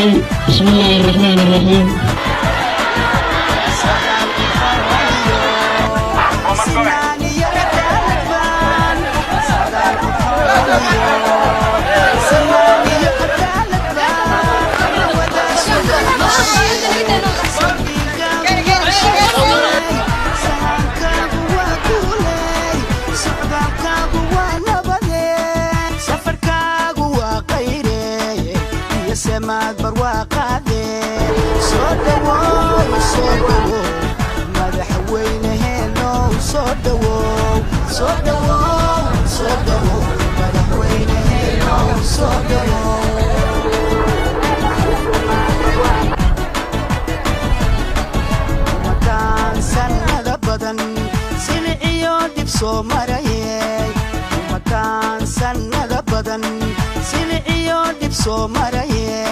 الرجيم بسم الله الرحمن الرحيم سماد برواقة صدوا صدوا مدح وين هلو صدوا صدوا صدوا مدح وين هلو صدوا ومكان سنة بدن سنعيو دبسو مريي ومكان سنة بدن سنعيو دبسو مريي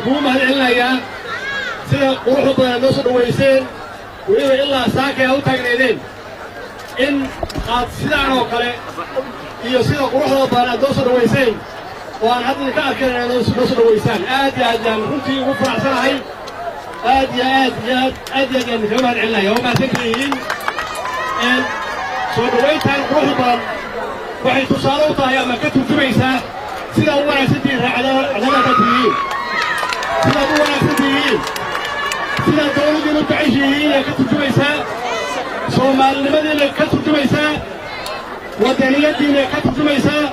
كوما هالعلايا سيدا قروحوا بنا نوصل ويسين وإذا إلا ساكي أو تاقنيدين إن قاد سيدان وقالي إيو سيدا قروحوا بنا نوصل ويسين وأن حدث كأكنا نوصل ويسان آدي كنتي وفرع سنحي آدي كوما هالعلايا وما تكريهين إن سودويتان قروحوا بنا waxay tusaale u tahay ama ka turjumaysaa sida uu wanaagsan yahay cadaalada sida uu wanaagsan yahay sida dawladdu u taxishiin ka turjumaysaa Soomaalinimadii ka turjumaysaa waddaniyaddiina ka turjumaysaa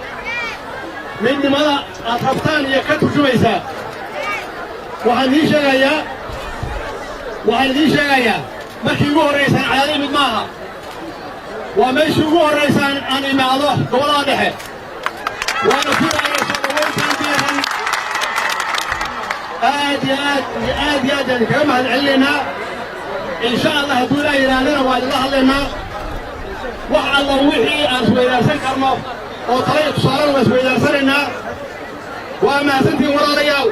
midnimada aad rabtaan iyo ka turjumaysaa waxaan idiin sheegayaa markii ugu horraysaan cayaaro imid maaha waa meeshii ugu horraysaan aan imaado gobollada dhexe waana filaaya soo dhawayntaan diiran aad iyo aad aan kaga mahad celinaynaa in sha allah hadduu ilaah yidhaahdana waa idinla hadlaynaa wax alla wixii aan isweydaarsan karno oo tala iyo tusaalena waa isweydaarsanaynaa waa mahadsantihiin walaalayaal